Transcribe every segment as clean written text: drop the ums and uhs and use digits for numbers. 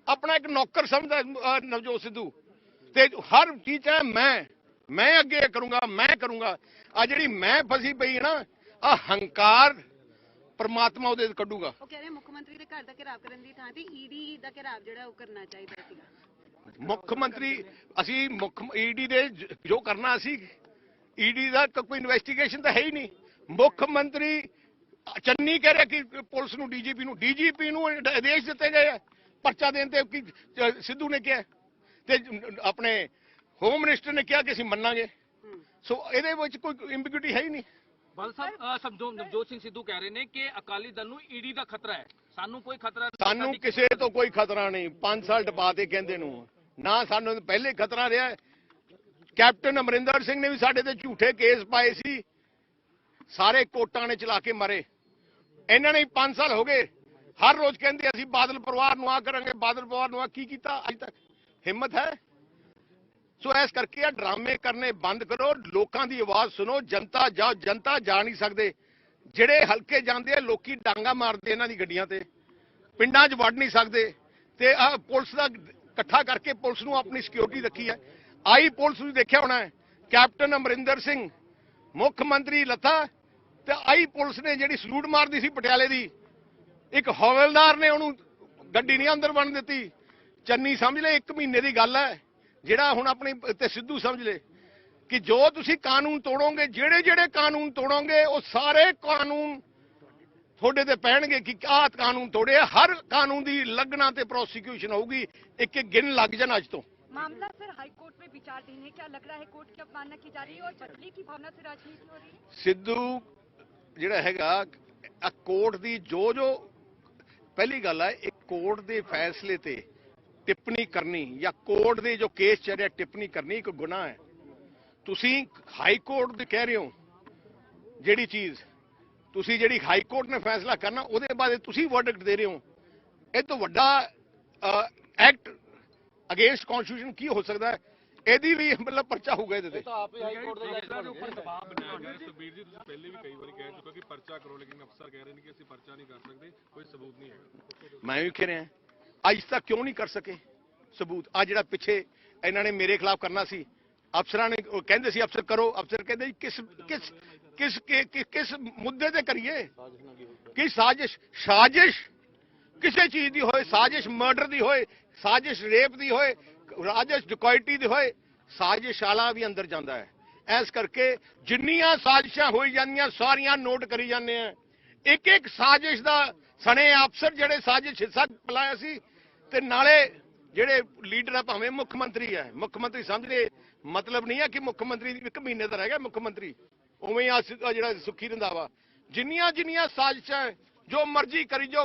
अपना एक नौकर समझदा नवजोत सिद्धू ते हर चीज है मैं अगे करूंगा मैं करूंगा। आ जिहड़ी मैं फसी पई है ना आ हंकार परमात्मा ਉਹਦੇ ਕੱਢੂਗਾ। ਉਹ ਕਹਿ ਰਹੇ ਮੁੱਖ ਮੰਤਰੀ ਦੇ ਘਰ ਦਾ ਘਿਰਾਵ ਕਰਨ ਦੀ ਥਾਂ ਤੇ ਈਡੀ ਦਾ ਘਿਰਾਵ ਜਿਹੜਾ ਉਹ ਕਰਨਾ ਚਾਹੀਦਾ ਸੀਗਾ। ਮੁੱਖ ਮੰਤਰੀ ਅਸੀਂ ਮੁੱਖ ਈਡੀ ਦੇ ਜੋ ਕਰਨਾ ਅਸੀਂ ਈਡੀ ਦਾ ਕੋਈ ਇਨਵੈਸਟੀਗੇਸ਼ਨ ਤਾਂ ਹੈ ਹੀ ਨਹੀਂ। ਮੁੱਖ ਮੰਤਰੀ ਚੰਨੀ ਕਹਿ ਰਿਹਾ ਕਿ ਪੁਲਿਸ ਨੂੰ ਡੀਜੀਪੀ ਨੂੰ ਆਦੇਸ਼ ਦਿੱਤੇ ਗਏ ਆ ਪਰਚਾ ਦੇਣ ਤੇ ਕਿ ਸਿੱਧੂ ਨੇ ਕਿਹਾ ਤੇ ਆਪਣੇ ਹੋਮ ਮਿਨਿਸਟਰ ਨੇ ਕਿਹਾ ਕਿ ਅਸੀਂ ਮੰਨਾਂਗੇ। ਸੋ ਇਹਦੇ ਵਿੱਚ ਕੋਈ ਇੰਬੀਗਿਊਟੀ ਹੈ ਹੀ ਨਹੀਂ। ਬਾਦਲ ਸਾਹਿਬ ਨਵਜੋਤ ਸਿੰਘ ਸਿੱਧੂ ਕਹਿ ਰਹੇ ਨੇ ਕਿ ਅਕਾਲੀ ਦਲ ਨੂੰ ਈਡੀ ਦਾ ਖਤਰਾ ਹੈ, ਸਾਨੂੰ ਕੋਈ ਖਤਰਾ ਨਹੀਂ। ਸਾਨੂੰ ਕਿਸੇ ਤੋਂ ਕੋਈ ਖਤਰਾ ਨਹੀਂ। 5 ਸਾਲ ਟਪਾਤੇ ਕਹਿੰਦੇ ਨੂੰ ਨਾ ਸਾਨੂੰ ਪਹਿਲੇ ਖਤਰਾ ਰਿਹਾ। ਕੈਪਟਨ ਅਮਰਿੰਦਰ ਸਿੰਘ ਨੇ ਵੀ ਸਾਡੇ ਤੇ ਝੂਠੇ ਕੇਸ ਪਾਏ ਸੀ, ਸਾਰੇ ਕੋਟਾਂ ਨੇ ਚਲਾ ਕੇ ਮਾਰੇ। ਇਹਨਾਂ ਨੇ 5 ਸਾਲ ਹੋ ਗਏ ਹਰ ਰੋਜ਼ ਕਹਿੰਦੇ ਅਸੀਂ ਬਾਦਲ ਪਰਿਵਾਰ ਨੂੰ ਆ ਕਰਾਂਗੇ, ਬਾਦਲ ਪਰਿਵਾਰ ਨੂੰ ਆ ਕੀ ਕੀਤਾ ਅੱਜ ਤੱਕ? ਹਿੰਮਤ ਹੈ? ਸੋ ਇਸ ਕਰਕੇ ਆ ਡਰਾਮੇ ਕਰਨੇ ਬੰਦ ਕਰੋ, ਲੋਕਾਂ ਦੀ ਆਵਾਜ਼ ਸੁਣੋ। ਜਨਤਾ ਜਾ ਨਹੀਂ ਸਕਦੇ। ਜਿਹੜੇ ਹਲਕੇ ਜਾਂਦੇ ਆ ਲੋਕੀ ਡਾਂਗਾ ਮਾਰਦੇ ਇਹਨਾਂ ਦੀ ਗੱਡੀਆਂ ਤੇ, ਪਿੰਡਾਂ 'ਚ ਵੜ ਨਹੀਂ ਸਕਦੇ। ਤੇ ਆ ਪੁਲਿਸ ਦਾ ਇਕੱਠਾ ਕਰਕੇ ਪੁਲਿਸ ਨੂੰ ਆਪਣੀ ਸਿਕਿਉਰਿਟੀ ਰੱਖੀ ਹੈ। ਆਈ ਪੁਲਿਸ ਨੂੰ ਦੇਖਿਆ ਹੋਣਾ ਹੈ, ਕੈਪਟਨ ਅਮਰਿੰਦਰ ਸਿੰਘ ਮੁੱਖ ਮੰਤਰੀ ਲੱਥਾ ਤੇ ਆਈ ਪੁਲਿਸ ਨੇ ਜਿਹੜੀ ਸਲੂਟ ਮਾਰਦੀ ਸੀ ਪਟਿਆਲੇ ਦੀ, ਇੱਕ ਹੌਲਦਾਰ ਨੇ ਉਹਨੂੰ ਗੱਡੀ ਨਹੀਂ ਅੰਦਰ ਵੜਨ ਦਿੱਤੀ। ਚੰਨੀ ਸਮਝ ਲੈ 1 ਮਹੀਨੇ ਦੀ ਗੱਲ ਹੈ। ਜਿਹੜਾ ਹੁਣ ਆਪਣੀ ਤੇ ਸਿੱਧੂ ਸਮਝ ਲੈ ਕਿ ਜੋ ਤੁਸੀਂ ਕਾਨੂੰਨ ਤੋੜੋਗੇ, ਜਿਹੜੇ ਕਾਨੂੰਨ ਤੋੜੋਗੇ ਉਹ ਸਾਰੇ ਕਾਨੂੰਨ ਤੁਹਾਡੇ ਤੇ ਪੈਣਗੇ ਕਿ ਆਹ ਕਾਨੂੰਨ ਤੋੜਿਆ। ਹਰ ਕਾਨੂੰਨ ਦੀ ਲੱਗਣਾ ਤੇ ਪ੍ਰੋਸੀਕਿਊਸ਼ਨ ਹੋਊਗੀ। ਇੱਕ ਗਿਣ ਲੱਗ ਜਾਣ ਅੱਜ ਤੋਂ। मामला सर हाईकोर्ट में विचाराधीन है, क्या लग रहा है कोर्ट की अवमानना की जा रही है और बदले की भावना से राजनीति हो रही है? सिद्धू ਜਿਹੜਾ ਹੈਗਾ ਕੋਰਟ ਦੀ ਜੋ ਪਹਿਲੀ ਗੱਲ ਹੈ, ਇੱਕ ਕੋਰਟ ਦੇ ਫੈਸਲੇ ਤੇ ਟਿੱਪਣੀ ਕਰਨੀ ਜਾਂ ਕੋਰਟ ਦੇ ਜੋ ਕੇਸ ਚੱਲ ਰਿਹਾ ਟਿੱਪਣੀ ਕਰਨੀ ਇੱਕ ਗੁਨਾਹ ਹੈ। ਤੁਸੀਂ ਹਾਈ ਕੋਰਟ ਦੇ ਕਹਿ ਰਹੇ ਹੋ ਜਿਹੜੀ ਚੀਜ਼ ਤੁਸੀਂ ਜਿਹੜੀ ਹਾਈ ਕੋਰਟ ਨੇ ਫੈਸਲਾ ਕਰਨਾ ਉਹਦੇ ਬਾਅਦ ਤੁਸੀਂ ਵਰਡਿਕਟ ਦੇ ਰਹੇ ਹੋ। ਇਹ ਤੋਂ ਵੱਡਾ ਐਕਟ ਅਗੇਂਸਟ ਕਨਸਟੀਟਿਊਸ਼ਨ ਕੀ ਹੋ ਸਕਦਾ ਹੈ? ਇਹਦੀ ਵੀ ਮਤਲਬ ਪਰਚਾ ਹੋਊਗਾ ਇਹਦੇ ਤੇ। ਆਪ ਹੀ ਹਾਈ ਕੋਰਟ ਦੇ ਜੱਜ ਦੇ ਉੱਪਰ ਦਬਾਅ ਬਣਾਇਆ ਗਿਆ। ਸੁਖਬੀਰ ਜੀ ਤੁਸੀਂ ਪਹਿਲੇ ਵੀ ਕਈ ਵਾਰੀ ਕਹਿ ਚੁੱਕੇ ਕਿ ਪਰਚਾ ਕਰੋ, ਲੇਕਿਨ ਅਫਸਰ ਕਹਿ ਰਹੇ ਨੇ ਕਿ ਅਸੀਂ ਪਰਚਾ ਨਹੀਂ ਕਰ ਸਕਦੇ, ਕੋਈ ਸਬੂਤ ਨਹੀਂ ਹੈਗਾ। ਮੈਂ ਵੀ ਕਹਿ ਰਿਹਾ ਅੱਜ ਤੱਕ ਕਿਉਂ ਨਹੀਂ ਕਰ ਸਕੇ ਸਬੂਤ? ਆ ਜਿਹੜਾ ਪਿੱਛੇ ਇਹਨਾਂ ਨੇ ਮੇਰੇ ਖਿਲਾਫ ਕਰਨਾ ਸੀ, ਅਫਸਰਾਂ ਨੇ ਕਹਿੰਦੇ ਸੀ ਅਫਸਰ ਕਰੋ, ਅਫਸਰ ਕਹਿੰਦੇ ਕਿਸ ਕਿਸ ਕਿਸ ਕਿਸ ਮੁੱਦੇ ਤੇ ਕਰੀਏ? ਕਿ ਸਾਜ਼ਿਸ਼ ਕਿਸੇ ਚੀਜ਼ ਦੀ ਹੋਏ, ਸਾਜ਼ਿਸ਼ ਮਰਡਰ ਦੀ ਹੋਏ, ਸਾਜ਼ਿਸ਼ ਰੇਪ ਦੀ ਹੋਏ, ਸਾਜ਼ਿਸ਼ ਡਕੈਤੀ ਦੀ ਹੋਏ, ਸਾਜ਼ਿਸ਼ ਵਾਲਾ ਵੀ ਅੰਦਰ ਜਾਂਦਾ ਹੈ। ਇਸ ਕਰਕੇ ਜਿੰਨੀਆਂ ਸਾਜ਼ਿਸ਼ਾਂ ਹੋਈ ਜਾਂਦੀਆਂ ਸਾਰੀਆਂ ਨੋਟ ਕਰੀ ਜਾਂਦੇ ਆ। ਇੱਕ ਇੱਕ ਸਾਜ਼ਿਸ਼ ਦਾ ਸਣੇ ਅਫਸਰ ਜਿਹੜੇ ਸਾਜ਼ਿਸ਼ ਹਿੱਸਾ ਪਲਾਇਆ ਸੀ ਤੇ ਨਾਲੇ ਜਿਹੜੇ ਲੀਡਰ ਆ ਭਾਵੇਂ ਮੁੱਖ ਮੰਤਰੀ ਹੈ। ਮੁੱਖ ਮੰਤਰੀ ਸਮਝ ਲਏ ਮਤਲਬ ਨਹੀਂ ਹੈ ਕਿ ਮੁੱਖ ਮੰਤਰੀ 1 ਮਹੀਨੇ ਦਾ ਰਹਿ ਗਿਆ ਮੁੱਖ ਮੰਤਰੀ, ਉਵੇਂ ਆ ਜਿਹੜਾ ਸੁੱਖੀ ਰੰਧਾਵਾ। ਜਿੰਨੀਆਂ ਸਾਜ਼ਿਸ਼ਾਂ ਜੋ ਮਰਜ਼ੀ ਕਰੀ ਜਾਓ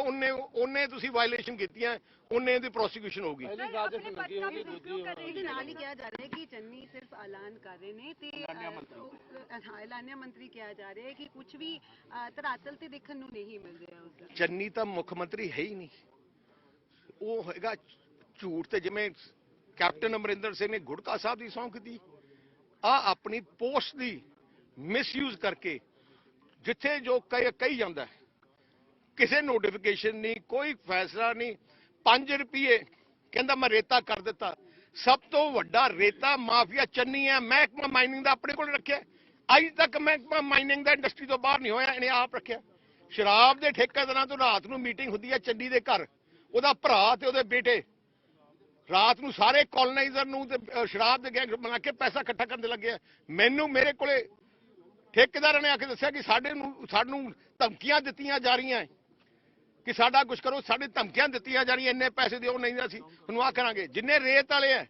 ਉਹਨੇ ਤੁਸੀਂ ਵਾਇਲੇਸ਼ਨ ਕੀਤੀਆਂ ਉਹਨੇ ਦੀ ਪ੍ਰੋਸੀਕਿਊਸ਼ਨ ਹੋਊਗੀ। ਨਾਲ ਹੀ ਕਿਹਾ ਜਾ ਰਿਹਾ ਕਿ ਚੰਨੀ ਸਿਰਫ ਐਲਾਨ ਕਰ ਰਹੇ ਨੇ ਤੇ ਐਲਾਨਿਆ ਮੰਤਰੀ ਕਿਹਾ ਜਾ ਰਿਹਾ ਹੈ ਕਿ ਕੁਝ ਵੀ ਧਰਾਤਲ ਤੇ ਦੇਖਣ ਨੂੰ ਨਹੀਂ ਮਿਲ ਰਿਹਾ ਉਸਦਾ। ਚੰਨੀ ਤਾਂ ਮੁੱਖ ਮੰਤਰੀ ਹੈ ਹੀ ਨਹੀਂ, ਉਹ ਹੈਗਾ ਝੂਠ। ਤੇ ਜਿਵੇਂ ਕੈਪਟਨ ਅਮਰਿੰਦਰ ਸਿੰਘ ਨੇ ਗੁਟਕਾ ਸਾਹਿਬ ਦੀ ਸਹੁੰ ਕੀਤੀ, ਆ ਆਪਣੀ ਪੋਸਟ ਦੀ ਮਿਸਯੂਜ਼ ਕਰਕੇ ਜਿੱਥੇ ਜੋ ਕਹੀ ਜਾਂਦਾ, ਕਿਸੇ ਨੋਟੀਫਿਕੇਸ਼ਨ ਨਹੀਂ, ਕੋਈ ਫੈਸਲਾ ਨਹੀਂ। 5 ਰੁਪਏ ਕਹਿੰਦਾ ਮੈਂ ਰੇਤਾ ਕਰ ਦਿੱਤਾ। ਸਭ ਤੋਂ ਵੱਡਾ ਰੇਤਾ ਮਾਫੀਆ ਚੰਨੀ ਹੈ। ਮਹਿਕਮਾ ਮਾਈਨਿੰਗ ਦਾ ਆਪਣੇ ਕੋਲ ਰੱਖਿਆ, ਅੱਜ ਤੱਕ ਮਹਿਕਮਾ ਮਾਈਨਿੰਗ ਦਾ ਇੰਡਸਟਰੀ ਤੋਂ ਬਾਹਰ ਨਹੀਂ ਹੋਇਆ, ਇਹਨੇ ਆਪ ਰੱਖਿਆ। ਸ਼ਰਾਬ ਦੇ ਠੇਕੇਦਾਰਾਂ ਤੋਂ ਰਾਤ ਨੂੰ ਮੀਟਿੰਗ ਹੁੰਦੀ ਹੈ ਚੰਨੀ ਦੇ ਘਰ, ਉਹਦਾ ਭਰਾ ਤੇ ਉਹਦੇ ਬੇਟੇ ਰਾਤ ਨੂੰ ਸਾਰੇ ਕੋਲੋਨਾਈਜ਼ਰ ਨੂੰ ਤੇ ਸ਼ਰਾਬ ਦੇ ਗੈਂਗ ਬਣਾ ਕੇ ਪੈਸਾ ਇਕੱਠਾ ਕਰਨ ਲੱਗੇ। ਮੈਨੂੰ ਮੇਰੇ ਕੋਲੇ ਠੇਕੇਦਾਰਾਂ ਨੇ ਆ ਕੇ ਦੱਸਿਆ ਕਿ ਸਾਨੂੰ ਧਮਕੀਆਂ ਦਿੱਤੀਆਂ ਜਾ ਰਹੀਆਂ ਕਿ ਸਾਡਾ ਕੁਝ ਕਰੋ, ਸਾਡੇ ਧਮਕੀਆਂ ਦਿੱਤੀਆਂ ਜਾ ਰਹੀਆਂ, ਇੰਨੇ ਪੈਸੇ ਦਿਓ, ਨਹੀਂ ਅਸੀਂ ਹੁਣ ਆ ਕਰਾਂਗੇ। ਜਿੰਨੇ ਰੇਤ ਵਾਲੇ ਆ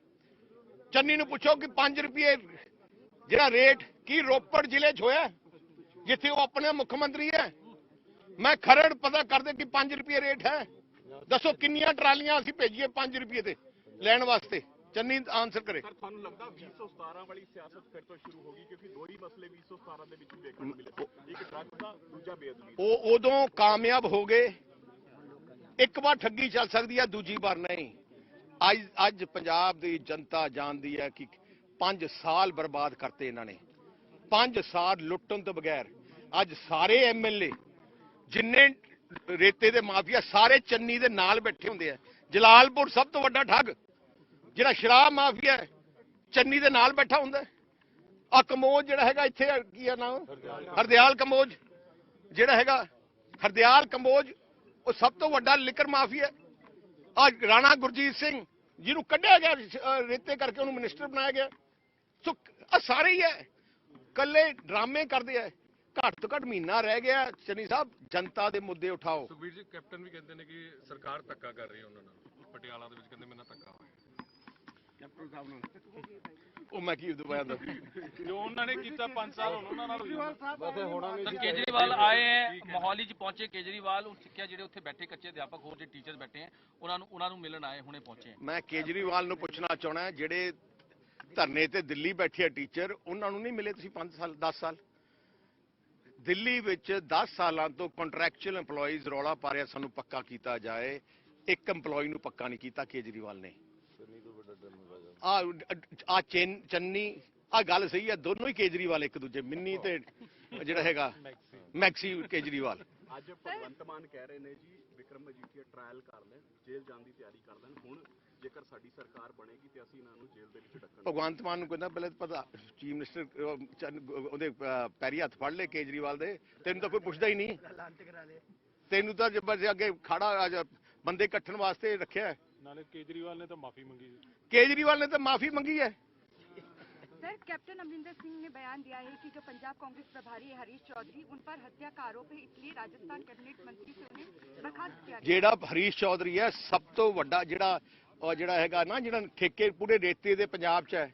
ਚੰਨੀ ਨੂੰ ਪੁੱਛੋ ਕਿ 5 ਰੁਪਏ ਜਿਹੜਾ ਰੇਟ ਕੀ ਰੋਪੜ ਜ਼ਿਲ੍ਹੇ 'ਚ ਹੋਇਆ ਜਿੱਥੇ ਉਹ ਆਪਣੇ ਮੁੱਖ ਮੰਤਰੀ ਹੈ? ਮੈਂ ਖਰੜ ਪਤਾ ਕਰਦੇ ਕਿ 5 ਰੁਪਏ ਰੇਟ ਹੈ। ਦੱਸੋ ਕਿੰਨੀਆਂ ਟਰਾਲੀਆਂ ਅਸੀਂ ਭੇਜੀਏ 5 ਰੁਪਏ ਤੇ ਲੈਣ ਵਾਸਤੇ? ਚੰਨੀ ਆਨਸਰ ਕਰੇ। ਸਰ ਤੁਹਾਨੂੰ ਲੱਗਦਾ 2017 ਵਾਲੀ ਸਿਆਸਤ ਫਿਰ ਤੋਂ ਸ਼ੁਰੂ ਹੋ ਗਈ? ਕਿਉਂਕਿ ਦੋ ਹੀ ਮਸਲੇ 2017 ਦੇ ਵਿੱਚ ਦੇਖਣ ਨੂੰ ਮਿਲੇ, ਇੱਕ ਡਰੱਗ ਦਾ, ਦੂਜਾ ਬੇਅਦਬੀ। ਉਹ ਉਦੋਂ ਕਾਮਯਾਬ ਹੋ ਗਏ। ਇੱਕ ਵਾਰ ਠੱਗੀ ਚੱਲ ਸਕਦੀ ਹੈ, ਦੂਜੀ ਵਾਰ ਨਹੀਂ। ਅੱਜ ਪੰਜਾਬ ਦੀ ਜਨਤਾ ਜਾਣਦੀ ਹੈ ਕਿ 5 ਸਾਲ ਬਰਬਾਦ ਕਰਤੇ ਇਹਨਾਂ ਨੇ। 5 ਸਾਲ ਲੁੱਟਣ ਤੋਂ ਬਗੈਰ ਅੱਜ ਸਾਰੇ ਐਮਐਲਏ ਜਿੰਨੇ ਰੇਤੇ ਦੇ ਮਾਫੀਆ ਸਾਰੇ ਚੰਨੀ ਦੇ ਨਾਲ ਬੈਠੇ ਹੁੰਦੇ ਆ। ਜਲਾਲਪੁਰ ਸਭ ਤੋਂ ਵੱਡਾ ਠੱਗ ਜਿਹੜਾ ਸ਼ਰਾਬ ਮਾਫੀਆ ਹੈ, ਚੰਨੀ ਦੇ ਨਾਲ ਬੈਠਾ ਹੁੰਦਾ। ਆ ਕਮੋਜ ਜਿਹੜਾ ਹੈਗਾ ਇੱਥੇ ਕੀ ਆ ਨਾਮ, ਹਰਦਿਆਲ ਕਮੋਜ ਜਿਹੜਾ ਹੈਗਾ, ਹਰਦਿਆਲ ਕੰਬੋਜ ਉਹ ਸਭ ਤੋਂ ਵੱਡਾ ਲਿਕਰ ਮਾਫੀਆ। ਆ ਰਾਣਾ ਗੁਰਜੀਤ ਸਿੰਘ ਜਿਹਨੂੰ ਕੱਢਿਆ ਗਿਆ ਰੇਤੇ ਕਰਕੇ, ਉਹਨੂੰ ਮਿਨਿਸਟਰ ਬਣਾਇਆ ਗਿਆ। ਸੋ ਆ ਸਾਰੇ ਹੀ ਹੈ, ਕੱਲੇ ਡਰਾਮੇ ਕਰਦੇ ਆ। ਘੱਟ ਤੋਂ ਘੱਟ ਮਹੀਨਾ ਰਹਿ ਗਿਆ। ਚੰਨੀ ਸਾਹਿਬ ਜਨਤਾ ਦੇ ਮੁੱਦੇ ਉਠਾਓ। ਸੁਖਬੀਰ ਜੀ ਕੈਪਟਨ ਵੀ ਕਹਿੰਦੇ ਨੇ ਕਿ ਸਰਕਾਰ ਧੱਕਾ ਕਰ ਰਹੀ ਹੈ ਉਹਨਾਂ ਨਾਲ, ਪਟਿਆਲਾ ਦੇ ਵਿੱਚ ਕਹਿੰਦੇ ਮੇਰੇ ਨਾਲ ਧੱਕਾ ਹੋਇਆ ਕੈਪਟਨ ਸਾਹਿਬ ਨਾਲ। ਉਹ ਮੈਂ ਕੀ ਦੁਬਾਰਾ ਦੱਸ, ਜੋ ਉਹਨਾਂ ਨੇ ਕੀਤਾ 5 ਸਾਲ ਹੁਣ ਉਹਨਾਂ ਨਾਲ ਤਾਂ ਕੇਜਰੀਵਾਲ ਆਏ ਹੈ, ਮੋਹਾਲੀ 'ਚ ਪਹੁੰਚੇ ਕੇਜਰੀਵਾਲ। ਉਹ ਸਿੱਖਿਆ ਜਿਹੜੇ ਉੱਥੇ ਬੈਠੇ ਕੱਚੇ ਅਧਿਆਪਕ ਹੋਰ ਜਿਹੜੇ ਟੀਚਰ ਬੈਠੇ ਹੈ, ਉਹਨਾਂ ਨੂੰ ਮਿਲਣ ਆਏ, ਹੁਣੇ ਪਹੁੰਚੇ। ਮੈਂ ਕੇਜਰੀਵਾਲ ਨੂੰ ਪੁੱਛਣਾ ਚਾਹਣਾ, ਜਿਹੜੇ ਧਰਨੇ ਤੇ ਦਿੱਲੀ ਬੈਠੇ ਆ ਟੀਚਰ, ਉਹਨਾਂ ਨੂੰ ਨਹੀਂ ਮਿਲੇ ਤੁਸੀਂ 5 ਸਾਲ 10 ਸਾਲ? ਦਿੱਲੀ ਵਿੱਚ 10 ਸਾਲਾਂ ਤੋਂ ਕੰਟਰੈਕਚੁਅਲ EMPLOYEES ਰੌਲਾ ਪਾ ਰਿਹਾ ਸਾਨੂੰ ਪੱਕਾ ਕੀਤਾ ਜਾਏ। ਇੱਕ EMPLOYE ਨੂੰ ਪੱਕਾ ਨਹੀਂ ਕੀਤਾ ਕੇਜਰੀਵਾਲ ਨੇ। ਆ ਚੰਨੀ ਆ ਗੱਲ ਸਹੀ ਹੈ, ਦੋਨੋਂ ਹੀ ਕੇਜਰੀਵਾਲ ਇੱਕ ਦੂਜੇ, ਮਿੰਨੀ ਤੇ ਜਿਹੜਾ ਹੈਗਾ ਮੈਕਸੀ ਕੇਜਰੀਵਾਲ। ਅੱਜ ਭਗਵੰਤ ਮਾਨ ਕਹਿ ਰਹੇ ਨੇ ਜੀ ਵਿਕਰਮ ਮਜੀਠੀਆ ਟ੍ਰਾਇਲ ਕਰ ਲੈਣ, ਜੇਲ੍ਹ ਜਾਣ ਦੀ ਤਿਆਰੀ ਕਰ ਲੈਣ। ਹੁਣ ਜੇਕਰ ਸਾਡੀ ਸਰਕਾਰ ਬਣੇਗੀ ਤੇ ਅਸੀਂ ਇਹਨਾਂ ਨੂੰ ਜੇਲ੍ਹ ਦੇ ਵਿੱਚ ਡੱਕਾਂਗੇ। ਭਗਵੰਤ ਮਾਨ ਨੂੰ ਕਹਿੰਦਾ ਪਹਿਲੇ ਪਤਾ ਚੀਫ ਮਿਨਿਸਟਰ ਉਹਦੇ ਪੈਰੀ ਹੱਥ ਫੜ ਲਏ ਕੇਜਰੀਵਾਲ ਦੇ। ਤੈਨੂੰ ਤਾਂ ਕੋਈ ਪੁੱਛਦਾ ਹੀ ਨਹੀਂ, ਤੈਨੂੰ ਤਾਂ ਅੱਗੇ ਖੜਾ ਬੰਦੇ ਇਕੱਠਣ ਵਾਸਤੇ ਰੱਖਿਆ। ਨਾਲੇ ਕੇਜਰੀਵਾਲ ਨੇ ਤਾਂ ਮਾਫੀ ਮੰਗੀ। केजरीवाल ने तो माफी मांगी है। सर, कैप्टन अमरिंदर सिंह ने बयान दिया है कि जो पंजाब कांग्रेस प्रभारी है हरीश चौधरी, उन पर हत्या का आरोप है, इसलिए राजस्थान कैबिनेट मंत्री से उन्हें बर्खास्त किया। जेड़ा हरीश चौधरी है सब तो वड्डा ਜਿਹੜਾ ਹੈਗਾ ਨਾ, ਜਿਹੜਾ ਠੇਕੇ ਪੂਰੇ ਰੇਤੇ ਦੇ ਪੰਜਾਬ 'ਚ ਹੈ,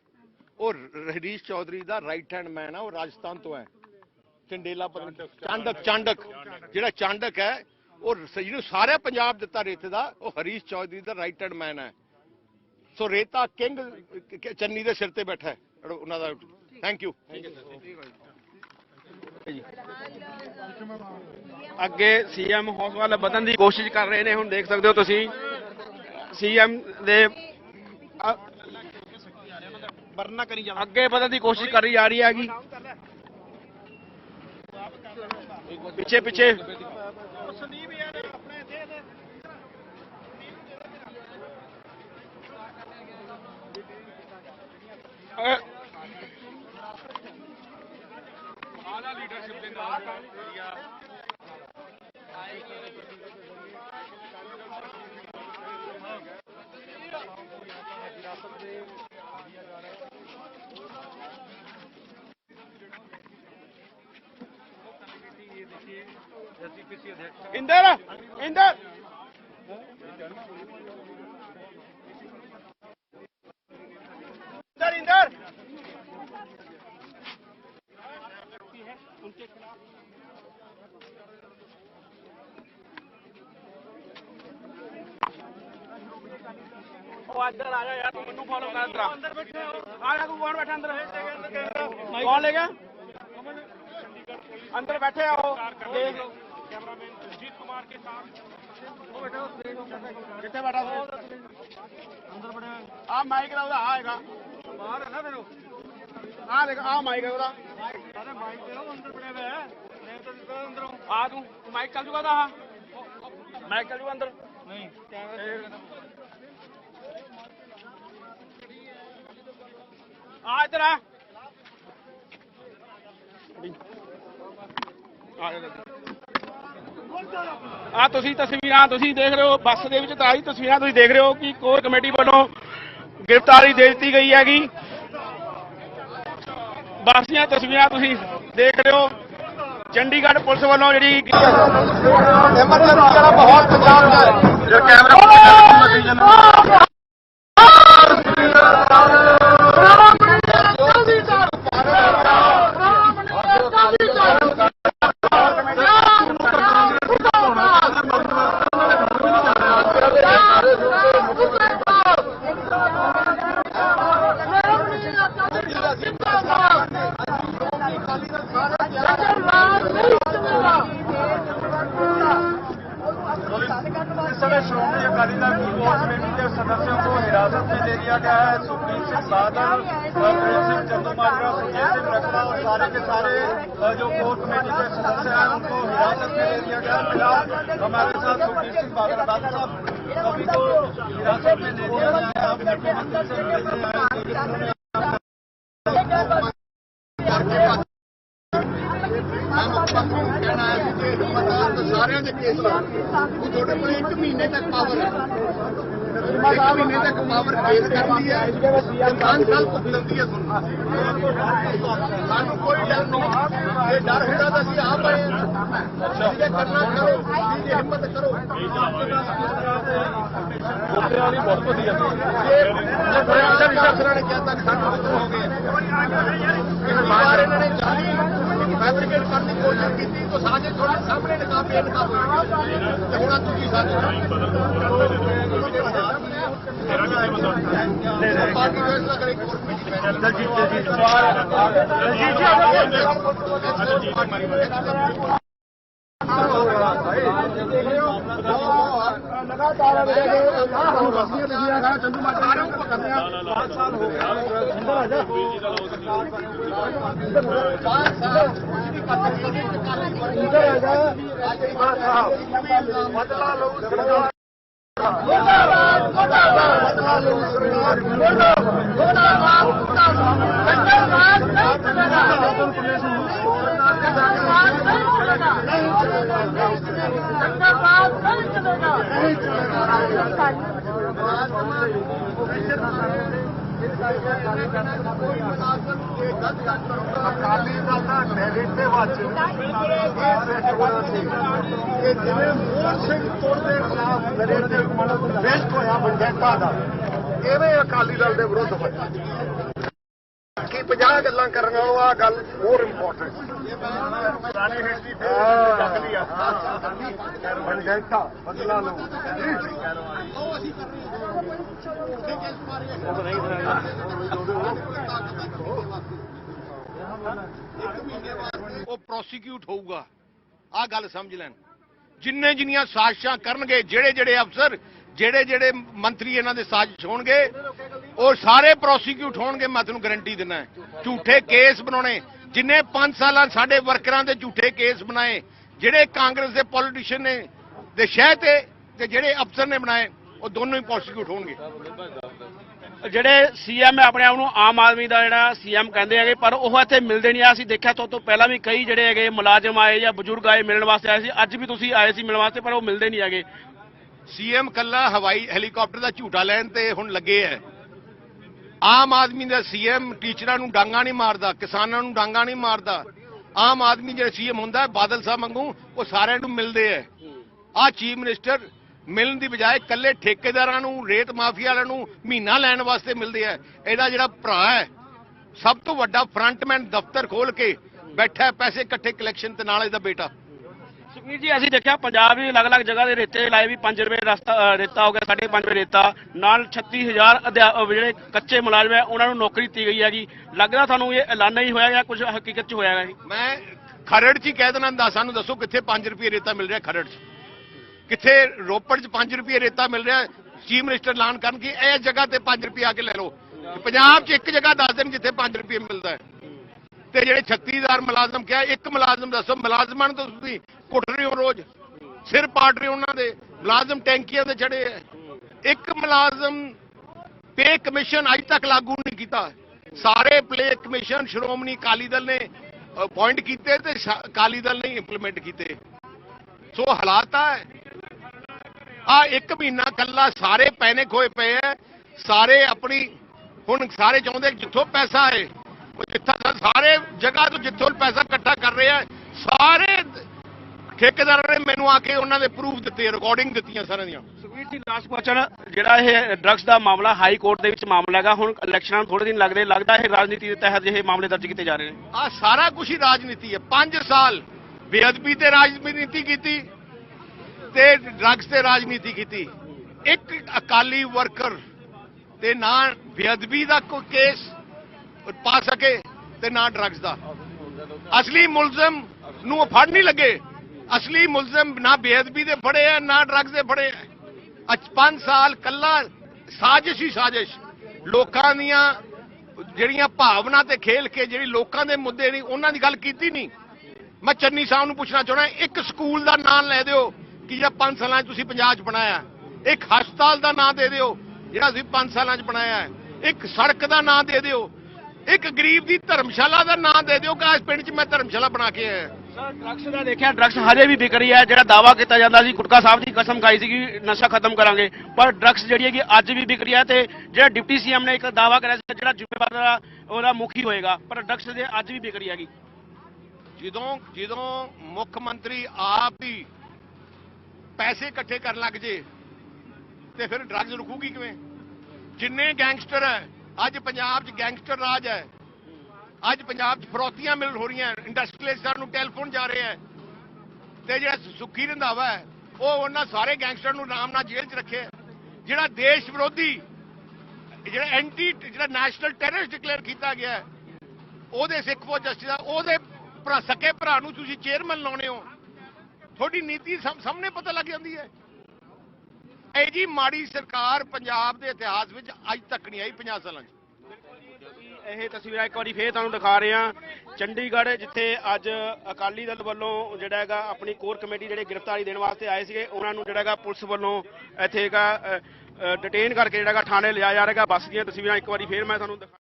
ਉਹ ਹਰੀਸ਼ ਚੌਧਰੀ ਦਾ ਰਾਈਟ ਹੈਂਡ ਮੈਨ ਹੈ। ਉਹ ਰਾਜਸਥਾਨ ਤੋਂ ਹੈ, ਚੰਡੇਲਾ ਚਾਂਡਕ ਜਿਹੜਾ ਚਾਂਡਕ ਹੈ, ਉਹ ਜਿਹਨੂੰ ਸਾਰਾ ਪੰਜਾਬ ਦਿੱਤਾ ਰੇਤੇ ਦਾ, ਉਹ ਹਰੀਸ਼ ਚੌਧਰੀ ਦਾ ਰਾਈਟ ਹੈਂਡ ਮੈਨ ਹੈ। ਸੋ ਰੇਤਾ ਕਿੰਗ ਚੰਨੀ ਦੇ ਸਿਰ ਤੇ ਬੈਠਾ ਹੈ ਉਹਨਾਂ ਦਾ। Thank you. ਅੱਗੇ ਸੀਐਮ ਹਾਊਸ ਵੱਲ ਵਧਣ ਦੀ ਕੋਸ਼ਿਸ਼ ਕਰ ਰਹੇ ਨੇ। ਹੁਣ ਦੇਖ ਸਕਦੇ ਹੋ ਤੁਸੀਂ ਸੀਐਮ ਦੇ ਵਰਨਾ ਕਰੀ ਜਾ ਅੱਗੇ ਵਧਣ ਦੀ ਕੋਸ਼ਿਸ਼ ਕਰੀ ਜਾ ਰਹੀ ਹੈਗੀ। ਪਿੱਛੇ ਪਿੱਛੇ ਆਲਾ ਲੀਡਰਸ਼ਿਪ ਦੇ ਨਾਲ इंदर इंदर इंदर इंदर उनके खिलाफ अंदर आ जा यार, तू मनु फॉलो कर। अंदर बैठे आ जा, तू कौन बैठा अंदर? कौन ले गया? अंदर बैठे आओ। कैमरामैन रंजीत कुमार के साथ वो बैठा, कितने बैठा अंदर बैठे। आ माइक ला आएगा बाहर है ना तेरे। आ देख, आ माइक है उधर। अरे माइक दे अंदर पड़े हुए हैं, मैं तो अंदर हूं। आ तू माइक चल चुका था, माइक चल चुका अंदर नहीं। आ इधर आ ਆ ਤੁਸੀਂ ਤਸਵੀਰਾਂ ਤੁਸੀਂ ਦੇਖ ਰਹੇ ਹੋ, ਬੱਸ ਦੇ ਵਿੱਚ ਤਾਜ਼ੀ ਤਸਵੀਰਾਂ ਤੁਸੀਂ ਦੇਖ ਰਹੇ ਹੋ ਕਿ ਕੋਰ ਕਮੇਟੀ ਵੱਲੋਂ ਗ੍ਰਿਫਤਾਰੀ ਦੇ ਦਿੱਤੀ ਗਈ ਹੈਗੀ। ਬੱਸ ਦੀਆਂ ਤਸਵੀਰਾਂ ਤੁਸੀਂ ਦੇਖ ਰਹੇ ਹੋ। ਚੰਡੀਗੜ੍ਹ ਪੁਲਿਸ ਵੱਲੋਂ ਜਿਹੜੀ ਐਮਰਜੈਂਸੀ ਵਾਲਾ ਬਹੁਤ ਪੰਜਾਬ ਦਾ ਜੋ ਕੈਮਰਾ इस समय श्रोमणी अकाली दल की कोर कमेटी के सदस्यों को हिरासत में ले लिया गया है। सुखबीर सिंह बादल, हरप्रीत सिंह चंद्रमाजरा, सुखदेव सिंह रखवा और सारे के सारे जो कोर कमेटी के सदस्य हैं उनको हिरासत में ले लिया गया है। फिलहाल हमारे साथ सुखबीर सिंह बादल साहब सभी को हिरासत में ले लिया गया है। आप मुख्यमंत्री से मिलते हैं कहना है कि सारे केस थोड़े को 1 महीने तक पावर है, 1 महीने तक पावर केस करती है, 5 साल भुगतती है। सानू कोई डर नहीं, ये डर होता तो असं आप आए करना करो, हिम्मत करो। बहुत वधिया अफसर ने कहता सानू हो गए बार इन्होंने जाली फैब्रिकेट करने की कोशिश की तो साजे थोड़े सामने नकाब बेनकाब होना दूसरी साजिश पार्टी फैसला करेगी। लगातार चंदू पकड़ने 5 साल हो गया, 5 साल बदला लो ਅਕਾਲੀ ਦਲ ਦਾ ਨੈਰੇਟਿਵ ਅੱਜ ਜਿਵੇਂ ਮੋਹਨ ਸਿੰਘ ਤੁਰ ਦੇ ਖਿਲਾਫ ਨੈਰੇਟਿਵ ਬੈਸਟ ਹੋਇਆ ਬੰਜੈਟਾ ਦਾ, ਇਵੇਂ ਅਕਾਲੀ ਦਲ ਦੇ ਵਿਰੁੱਧ ਹੋਇਆ ਕਿ 50 ਗੱਲਾਂ ਕਰਨ ਨਾਲੋਂ ਆਹ ਗੱਲ ਹੋਰ ਇੰਪੋਰਟੈਂਟ ਪੁਰਾਣੀ ਹਿਸਟਰੀ ਫਿਰ ਚੱਕਦੀ ਆ ਬੰਜੈਟਾ ਬਦਲਾ ਲਓ। ਉਹ ਪ੍ਰੋਸੀਕਿਊਟ ਹੋਊਗਾ, ਆਹ ਗੱਲ ਸਮਝ ਲੈਣ। ਜਿੰਨੀਆਂ ਸਾਜ਼ਿਸ਼ਾਂ ਕਰਨਗੇ, ਜਿਹੜੇ ਅਫਸਰ ਜਿਹੜੇ ਮੰਤਰੀ ਇਹਨਾਂ ਦੇ ਸਾਜ਼ਿਸ਼ ਹੋਣਗੇ ਉਹ ਸਾਰੇ ਪ੍ਰੋਸੀਕਿਊਟ ਹੋਣਗੇ। ਮੈਂ ਤੁਹਾਨੂੰ ਗਾਰੰਟੀ ਦਿੰਦਾ। ਝੂਠੇ ਕੇਸ ਬਣਾਉਣੇ, ਜਿੰਨੇ 5 ਸਾਲਾਂ ਸਾਡੇ ਵਰਕਰਾਂ ਦੇ ਝੂਠੇ ਕੇਸ ਬਣਾਏ, ਜਿਹੜੇ ਕਾਂਗਰਸ ਦੇ ਪੋਲੀਟੀਸ਼ੀਅਨ ਨੇ ਦੇ ਸ਼ਹਿ ਤੇ ਜਿਹੜੇ ਅਫਸਰ ਨੇ ਬਣਾਏ, ਉਹ ਦੋਨੋਂ ਹੀ ਪ੍ਰੋਸੀਕਿਊਟ ਹੋਣਗੇ। ਜਿਹੜੇ ਸੀਐਮ ਆਪਣੇ ਆਪ ਨੂੰ ਆਮ ਆਦਮੀ ਦਾ ਜਿਹੜਾ ਸੀਐਮ ਕਹਿੰਦੇ ਹੈਗੇ, ਪਰ ਉਹ ਇੱਥੇ ਮਿਲਦੇ ਨਹੀਂ ਆ। ਅਸੀਂ ਦੇਖਿਆ ਤੋਂ ਪਹਿਲਾਂ ਵੀ ਕਈ ਜਿਹੜੇ ਹੈਗੇ ਮੁਲਾਜ਼ਮ ਆਏ ਜਾਂ ਬਜ਼ੁਰਗ ਆਏ ਮਿਲਣ ਵਾਸਤੇ ਆਏ ਸੀ, ਅੱਜ ਵੀ ਤੁਸੀਂ ਆਏ ਸੀ ਮਿਲਣ ਵਾਸਤੇ, ਪਰ ਉਹ ਮਿਲਦੇ ਨਹੀਂ ਹੈਗੇ। ਸੀਐਮ ਕੱਲਾ ਹਵਾਈ ਹੈਲੀਕਾਪਟਰ ਦਾ ਝੂਟਾ ਲੈਣ ਤੇ ਹੁਣ ਲੱਗੇ ਹੈ। ਆਮ ਆਦਮੀ ਦਾ ਸੀਐਮ ਟੀਚਰਾਂ ਨੂੰ ਡਾਂਗਾ ਨਹੀਂ ਮਾਰਦਾ, ਕਿਸਾਨਾਂ ਨੂੰ ਡਾਂਗਾ ਨਹੀਂ ਮਾਰਦਾ। ਆਮ ਆਦਮੀ ਜਿਹੜਾ ਸੀਐਮ ਹੁੰਦਾ ਬਾਦਲ ਸਾਹਿਬ ਵਾਂਗੂ ਉਹ ਸਾਰਿਆਂ ਨੂੰ ਮਿਲਦੇ ਹੈ। ਆਹ ਚੀਫ ਮਿਨਿਸਟਰ ਮਿਲਣ ਦੀ ਬਜਾਏ ਕੱਲੇ ਠੇਕੇਦਾਰਾਂ ਨੂੰ, ਰੇਤ ਮਾਫੀਆ ਵਾਲਿਆਂ ਨੂੰ ਮਹੀਨਾ ਲੈਣ ਵਾਸਤੇ ਮਿਲਦੇ ਆ। ਇਹਦਾ ਜਿਹੜਾ ਭਰਾ ਹੈ ਸਭ ਤੋਂ ਵੱਡਾ ਫਰੰਟਮੈਨ ਦਫ਼ਤਰ ਖੋਲ ਕੇ ਬੈਠਾ, ਪੈਸੇ ਇਕੱਠੇ ਕਲੈਕਸ਼ਨ ਤੇ ਨਾਲ ਇਹਦਾ ਬੇਟਾ। ਸੁਖਬੀਰ ਜੀ ਅਸੀਂ ਦੇਖਿਆ ਪੰਜਾਬ ਵੀ ਅਲੱਗ-ਅਲੱਗ ਜਗ੍ਹਾ ਦੇ ਰੇਤੇ ਲਾਏ ਵੀ 5 ਰੁਪਏ ਰੇਤਾ ਹੋ ਗਿਆ, 5.5 ਰੁਪਏ ਰੇਤਾ, ਨਾਲ 36000 ਜਿਹੜੇ ਕੱਚੇ ਮੁਲਾਜ਼ਮ ਹੈ ਉਹਨਾਂ ਨੂੰ ਨੌਕਰੀ ਦਿੱਤੀ ਗਈ ਹੈਗੀ। ਲੱਗਦਾ ਤੁਹਾਨੂੰ ਇਹ ਐਲਾਨ ਹੀ ਹੋਇਆ ਜਾਂ ਕੁਝ ਹਕੀਕਤ 'ਚ ਹੋਇਆ ਹੈ? ਮੈਂ ਖਰੜ 'ਚ ਹੀ ਕਹਿ ਦੇਣਾ, ਸਾਨੂੰ ਦੱਸੋ ਕਿੱਥੇ 5 ਰੁਪਏ ਰੇਤਾ ਮਿਲ ਰਿਹਾ ਖਰੜ 'ਚ, ਕਿੱਥੇ ਰੋਪੜ 'ਚ 5 ਰੁਪਏ ਰੇਤਾ ਮਿਲ ਰਿਹਾ। ਚੀਫ ਮਿਨਿਸਟਰ ਐਲਾਨ ਕਰਨ ਕਿ ਇਹ ਜਗ੍ਹਾ ਤੇ 5 ਰੁਪਏ ਆ ਕੇ ਲੈ ਲਓ। ਪੰਜਾਬ 'ਚ ਇੱਕ ਜਗ੍ਹਾ ਦੱਸ ਦੇਣ ਜਿੱਥੇ 5 ਰੁਪਏ ਮਿਲਦਾ ਹੈ। ਤੇ ਜਿਹੜੇ 36000 ਮੁਲਾਜ਼ਮ ਕਿਹਾ, ਇੱਕ ਮੁਲਾਜ਼ਮ ਦੱਸੋ। ਮੁਲਾਜ਼ਮਾਂ ਨੂੰ ਤਾਂ ਤੁਸੀਂ ਕੁੱਟ ਰਹੇ ਹੋ, ਰੋਜ਼ ਸਿਰ ਪਾੜ ਰਹੇ ਉਹਨਾਂ ਦੇ। ਮੁਲਾਜ਼ਮ ਟੈਂਕੀਆਂ ਤੇ ਚੜੇ ਹੈ। ਇੱਕ ਮੁਲਾਜ਼ਮ ਪੇ ਕਮਿਸ਼ਨ ਅੱਜ ਤੱਕ ਲਾਗੂ ਨਹੀਂ ਕੀਤਾ। ਸਾਰੇ ਪੇ ਕਮਿਸ਼ਨ ਸ਼੍ਰੋਮਣੀ ਅਕਾਲੀ ਦਲ ਨੇ ਅਪਾਇੰਟ ਕੀਤੇ ਤੇ ਅਕਾਲੀ ਦਲ ਨੇ ਇੰਪਲੀਮੈਂਟ ਕੀਤੇ। ਸੋ ਹਾਲਾਤ ਹੈ ਆ 1 ਮਹੀਨਾ ਕੱਲਾ ਸਾਰੇ ਪੈਨਿਕ ਹੋਏ ਪਏ ਹੈ। ਸਾਰੇ ਆਪਣੀ ਹੁਣ ਸਾਰੇ ਚਾਹੁੰਦੇ ਜਿੱਥੋਂ ਪੈਸਾ ਹੈ ਜਿੱਥਾ ਸਾਰੇ ਜਗ੍ਹਾ ਤੋਂ ਜਿੱਥੋਂ ਪੈਸਾ ਇਕੱਠਾ ਕਰ ਰਹੇ ਆ, ਸਾਰੇ ਠੇਕੇਦਾਰਾਂ ਨੇ ਮੈਨੂੰ ਆ ਕੇ ਉਹਨਾਂ ਦੇ ਪ੍ਰੂਫ ਦਿੱਤੇ, ਰਿਕਾਰਡਿੰਗ ਦਿੱਤੀਆਂ ਸਾਰਿਆਂ ਦੀਆਂ। ਸੁਖਬੀਰ ਜੀ ਲਾਸਟ ਕੁਐਸਚਨ, ਜਿਹੜਾ ਇਹ ਡਰੱਗਸ ਦਾ ਮਾਮਲਾ ਹਾਈ ਕੋਰਟ ਦੇ ਵਿੱਚ ਮਾਮਲਾ ਹੈਗਾ, ਹੁਣ ਇਲੈਕਸ਼ਨਾਂ ਨੂੰ ਥੋੜੇ ਦਿਨ ਲੱਗਦੇ, ਲੱਗਦਾ ਇਹ ਰਾਜਨੀਤੀ ਦੇ ਤਹਿਤ ਇਹ ਮਾਮਲੇ ਦਰਜ ਕੀਤੇ ਜਾ ਰਹੇ ਨੇ? ਆ ਸਾਰਾ ਕੁਝ ਹੀ ਰਾਜਨੀਤੀ ਹੈ। 5 ਸਾਲ ਬੇਅਦਬੀ ਤੇ ਰਾਜਨੀਤੀ ਕੀਤੀ ਤੇ ਡਰੱਗਸ ਤੇ ਰਾਜਨੀਤੀ ਕੀਤੀ। ਇੱਕ ਅਕਾਲੀ ਵਰਕਰ ਤੇ ਨਾ ਬੇਅਦਬੀ ਦਾ ਕੋਈ ਕੇਸ ਪਾ ਸਕੇ ਤੇ ਨਾ ਡਰੱਗਸ ਦਾ। ਅਸਲੀ ਮੁਲਜ਼ਮ ਨੂੰ ਫੜ ਨਹੀਂ ਲੱਗੇ। ਅਸਲੀ ਮੁਲਜ਼ਮ ਨਾ ਬੇਅਦਬੀ ਦੇ ਫੜੇ ਆ, ਨਾ ਡਰੱਗਸ ਦੇ ਫੜੇ ਆ। ਅੱਜ 5 ਸਾਲ ਕੱਲਾ ਸਾਜ਼ਿਸ਼ ਹੀ ਸਾਜ਼ਿਸ਼, ਲੋਕਾਂ ਦੀਆਂ ਜਿਹੜੀਆਂ ਭਾਵਨਾ ਤੇ ਖੇਲ ਕੇ ਜਿਹੜੀ ਲੋਕਾਂ ਦੇ ਮੁੱਦੇ ਨਹੀਂ ਉਹਨਾਂ ਦੀ ਗੱਲ ਕੀਤੀ ਨਹੀਂ। ਮੈਂ ਚੰਨੀ ਸਾਹਿਬ ਨੂੰ ਪੁੱਛਣਾ ਚਾਹੁੰਦਾ, ਇੱਕ ਸਕੂਲ ਦਾ ਨਾਮ ਲੈ ਦਿਓ ਕਿ ਜਿਹੜਾ 5 ਸਾਲਾਂ 'ਚ ਤੁਸੀਂ ਪੰਜਾਬ 'ਚ ਬਣਾਇਆ, ਇੱਕ ਹਸਪਤਾਲ ਦਾ ਨਾਮ ਦੇ ਦਿਓ ਜਿਹੜਾ ਤੁਸੀਂ 5 ਸਾਲਾਂ 'ਚ ਬਣਾਇਆ ਹੈ, ਇੱਕ ਸੜਕ ਦਾ ਨਾਮ ਦੇ ਦਿਓ, ਇੱਕ ਗਰੀਬ ਦੀ ਧਰਮਸ਼ਾਲਾ ਦਾ ਨਾਮ ਦੇ ਦਿਓ ਕਿ ਇਸ ਪਿੰਡ 'ਚ ਮੈਂ ਧਰਮਸ਼ਾਲਾ ਬਣਾ ਕੇ ਆਇਆ। ਸਰ ਡਰੱਗਸ ਦਾ ਦੇਖਿਆ, ਡਰੱਗਸ ਹਜੇ ਵੀ ਵਿਕ ਰਹੀ ਹੈ। ਜਿਹੜਾ ਦਾਵਾ ਕੀਤਾ ਜਾਂਦਾ ਸੀ, ਗੁਟਕਾ ਸਾਹਿਬ ਦੀ ਕਸਮ ਖਾਈ ਸੀ ਕਿ ਨਸ਼ਾ ਖਤਮ ਕਰਾਂਗੇ, ਪਰ ਡਰੱਗਸ ਜਿਹੜੀ ਹੈਗੀ ਅੱਜ ਵੀ ਵਿਕ ਰਹੀ ਹੈ। ਤੇ ਜਿਹੜਾ ਡਿਪਟੀ ਸੀਐਮ ਨੇ ਇੱਕ ਦਾਵਾ ਕਰਿਆ ਸੀ ਜਿਹੜਾ ਜ਼ਿੰਮੇਵਾਰ ਦਾ ਉਹਦਾ ਮੁਖੀ ਹੋਏਗਾ, ਪਰ ਡਰੱਗਸ ਦੇ ਅੱਜ ਵੀ ਵਿਕ ਰਹੀ ਹੈਗੀ। ਜਦੋਂ ਮੁੱਖ ਮੰਤਰੀ ਆਪ ਹੀ ਪੈਸੇ ਇਕੱਠੇ ਕਰਨ ਲੱਗ ਜੇ ਤੇ ਫਿਰ ਡਰੱਗਸ ਰੁਕੂਗੀ ਕਿਵੇਂ? ਜਿੰਨੇ ਗੈਂਗਸਟਰ ਹੈ ਅੱਜ ਪੰਜਾਬ 'ਚ, ਗੈਂਗਸਟਰ ਰਾਜ ਹੈ ਅੱਜ ਪੰਜਾਬ 'ਚ, ਫਰੌਤੀਆਂ ਮਿਲ ਹੋ ਰਹੀਆਂ, ਇੰਡਸਟਰੀਅਲਿਸਟਾਂ ਨੂੰ ਟੈਲੀਫੋਨ ਜਾ ਰਹੇ ਹੈ, ਤੇ ਜਿਹੜਾ ਸੁੱਖੀ ਰੰਧਾਵਾ ਹੈ ਉਹ ਉਹਨਾਂ ਸਾਰੇ ਗੈਂਗਸਟਰ ਨੂੰ ਨਾਮ ਨਾਲ ਜੇਲ੍ਹ 'ਚ ਰੱਖੇ। ਜਿਹੜਾ ਦੇਸ਼ ਵਿਰੋਧੀ, ਜਿਹੜਾ ਜਿਹੜਾ ਨੈਸ਼ਨਲ ਟੈਰਰਿਸਟ ਡਿਕਲੇਅਰ ਕੀਤਾ ਗਿਆ ਉਹਦੇ ਸਿੱਖ ਫੌਜ ਜਸਟਿਸ ਦਾ, ਉਹਦੇ ਸਕੇ ਭਰਾ ਨੂੰ ਤੁਸੀਂ ਚੇਅਰਮੈਨ ਲਾਉਣੇ ਹੋ। ਤੁਹਾਡੀ ਨੀਤੀ ਸਾਹਮਣੇ ਪਤਾ ਲੱਗ ਜਾਂਦੀ ਹੈ। ਇਹ ਜੀ ਮਾੜੀ ਸਰਕਾਰ ਪੰਜਾਬ ਦੇ ਇਤਿਹਾਸ ਵਿੱਚ ਅੱਜ ਤੱਕ ਨਹੀਂ ਆਈ 50 ਸਾਲਾਂ 'ਚ। ਇਹ ਤਸਵੀਰਾਂ ਇੱਕ ਵਾਰੀ ਫੇਰ ਤੁਹਾਨੂੰ ਦਿਖਾ ਰਹੇ ਹਾਂ, ਚੰਡੀਗੜ੍ਹ ਜਿੱਥੇ ਅੱਜ ਅਕਾਲੀ ਦਲ ਵੱਲੋਂ ਜਿਹੜਾ ਹੈਗਾ ਆਪਣੀ ਕੋਰ ਕਮੇਟੀ ਜਿਹੜੇ ਗ੍ਰਿਫਤਾਰੀ ਦੇਣ ਵਾਸਤੇ ਆਏ ਸੀਗੇ, ਉਹਨਾਂ ਨੂੰ ਜਿਹੜਾ ਹੈਗਾ ਪੁਲਿਸ ਵੱਲੋਂ ਇੱਥੇ ਹੈਗਾ ਡਿਟੇਨ ਕਰਕੇ ਜਿਹੜਾ ਹੈਗਾ ਥਾਣੇ ਲਿਜਾਇਆ ਜਾ ਰਿਹਾ। ਬੱਸ ਦੀਆਂ ਤਸਵੀਰਾਂ ਇੱਕ ਵਾਰੀ ਫੇਰ ਮੈਂ ਤੁਹਾਨੂੰ ਦਿਖਾ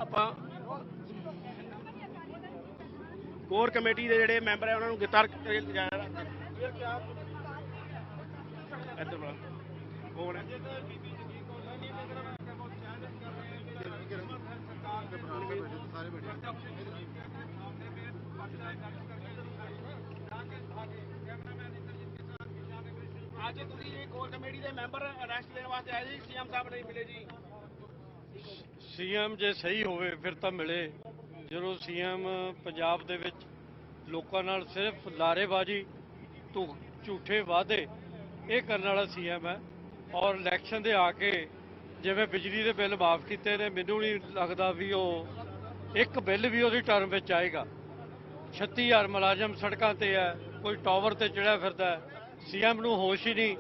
ਆਪਾਂ ਕੋਰ ਕਮੇਟੀ ਦੇ ਜਿਹੜੇ ਮੈਂਬਰ ਹੈ ਉਹਨਾਂ ਨੂੰ ਗ੍ਰਿਫਤਾਰ ਕਰਕੇ ਲਿਜਾਇਆ ਜਾ ਰਿਹਾ। ਇੱਧਰ ਬੜਾ ਕੌਣ ਹੈ? ਅੱਜ ਤੁਸੀਂ ਇਹ ਕੋਰ ਕਮੇਟੀ ਦੇ ਮੈਂਬਰ ਅਰੈਸਟ ਦੇਣ ਵਾਸਤੇ ਆਏ ਸੀ, ਸੀਐਮ ਸਾਹਿਬ ਨਹੀਂ ਮਿਲੇ ਜੀ। ਸੀਐਮ ਜੇ ਸਹੀ ਹੋਵੇ ਫਿਰ ਤਾਂ ਮਿਲੇ। ਜਦੋਂ ਸੀਐਮ ਪੰਜਾਬ ਦੇ ਵਿੱਚ ਲੋਕਾਂ ਨਾਲ ਸਿਰਫ ਲਾਰੇਬਾਜ਼ੀ ਤੋਂ ਝੂਠੇ ਵਾਅਦੇ ਇਹ ਕਰਨ ਵਾਲਾ ਸੀਐਮ ਹੈ, ਔਰ ਇਲੈਕਸ਼ਨ ਦੇ ਆ ਕੇ ਜਿਵੇਂ ਬਿਜਲੀ ਦੇ ਬਿੱਲ ਮਾਫ ਕੀਤੇ ਨੇ, ਮੈਨੂੰ ਨਹੀਂ ਲੱਗਦਾ ਵੀ ਉਹ ਇੱਕ ਬਿੱਲ ਵੀ ਉਹਦੀ ਟਰਮ ਵਿੱਚ ਆਏਗਾ। 36,000 ਮੁਲਾਜ਼ਮ ਸੜਕਾਂ ਤੇ ਹੈ, ਕੋਈ ਟਾਵਰ ਤੇ ਚੜਿਆ ਫਿਰਦਾ। ਸੀਐਮ ਨੂੰ ਹੋਸ਼ ਹੀ ਨਹੀਂ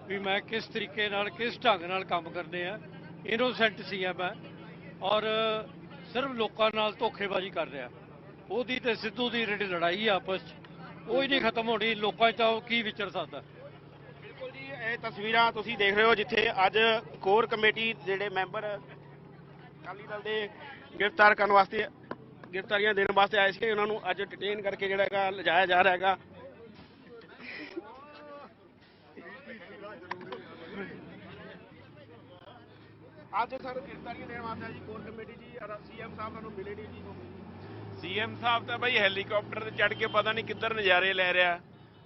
ਵੀ ਮੈਂ ਕਿਸ ਤਰੀਕੇ ਨਾਲ ਕਿਸ ਢੰਗ ਨਾਲ ਕੰਮ ਕਰਨੇ ਆ। ਇਨੋਸੈਂਟ ਸੀਐਮ ਹੈ ਔਰ ਸਿਰਫ ਲੋਕਾਂ ਨਾਲ ਧੋਖੇਬਾਜ਼ੀ ਕਰ ਰਿਹਾ। ਉਹਦੀ ਤੇ ਸਿੱਧੂ ਦੀ ਜਿਹੜੀ ਲੜਾਈ ਆ ਆਪਸ 'ਚ ਉਹ ਹੀ ਨਹੀਂ ਖਤਮ ਹੋਣੀ। ਲੋਕਾਂ 'ਚ ਤਾਂ ਉਹ ਕੀ ਵਿਚਰ ਸਕਦਾ। ਬਿਲਕੁਲ ਜੀ, ਇਹ ਤਸਵੀਰਾਂ ਤੁਸੀਂ ਦੇਖ ਰਹੇ ਹੋ ਜਿੱਥੇ ਅੱਜ ਕੋਰ ਕਮੇਟੀ ਜਿਹੜੇ ਮੈਂਬਰ ਅਕਾਲੀ ਦਲ ਦੇ ਗ੍ਰਿਫਤਾਰ ਕਰਨ ਵਾਸਤੇ, ਗ੍ਰਿਫਤਾਰੀਆਂ ਦੇਣ ਵਾਸਤੇ ਆਏ ਸੀ, ਉਹਨਾਂ ਨੂੰ ਅੱਜ ਡਿਟੇਨ ਕਰਕੇ ਜਿਹੜਾ ਹੈਗਾ ਲਿਜਾਇਆ ਜਾ ਰਿਹਾ ਹੈਗਾ। ਅੱਜ ਸਰ ਗ੍ਰਿਫਤਾਰੀਆਂ ਦੇਣ ਵਾਸਤੇ ਜੀ ਕੋਰ ਕਮੇਟੀ ਜੀ, ਸੀਐਮ ਸਾਹਿਬ ਨੂੰ ਮਿਲੇ ਨਹੀਂ ਜੀ। ਸੀਐਮ ਸਾਹਿਬ ਤਾਂ ਬਈ ਹੈਲੀਕਾਪਟਰ ਤੇ ਚੜ ਕੇ ਪਤਾ ਨਹੀਂ ਕਿੱਧਰ ਨਜ਼ਾਰੇ ਲੈ ਰਿਹਾ।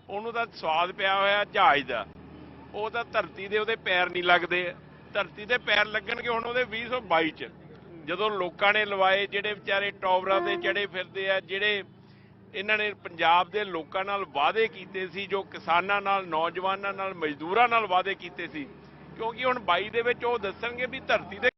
ਉਹਨੂੰ ਤਾਂ ਸਵਾਦ ਪਿਆ ਹੋਇਆ ਜਹਾਜ਼ ਦਾ। ਉਹ ਤਾਂ ਧਰਤੀ ਦੇ ਉਹਦੇ ਪੈਰ ਨਹੀਂ ਲੱਗਦੇ। ਧਰਤੀ ਦੇ ਪੈਰ ਲੱਗਣਗੇ ਹੁਣ ਉਹਦੇ 2022 ਚ, ਜਦੋਂ ਲੋਕਾਂ ਨੇ ਲਵਾਏ, ਜਿਹੜੇ ਵਿਚਾਰੇ ਟਾਵਰਾਂ ਤੇ ਚੜੇ ਫਿਰਦੇ ਆ, ਜਿਹੜੇ ਇਹਨਾਂ ਨੇ ਪੰਜਾਬ ਦੇ ਲੋਕਾਂ ਨਾਲ ਵਾਅਦੇ ਕੀਤੇ ਸੀ, ਜੋ ਕਿਸਾਨਾਂ ਨਾਲ, ਨੌਜਵਾਨਾਂ ਨਾਲ, ਮਜ਼ਦੂਰਾਂ ਨਾਲ ਵਾਅਦੇ ਕੀਤੇ ਸੀ, ਕਿਉਂਕਿ ਹੁਣ 22 ਦੇ ਵਿੱਚ ਉਹ ਦੱਸਣਗੇ ਵੀ ਧਰਤੀ ਦੇ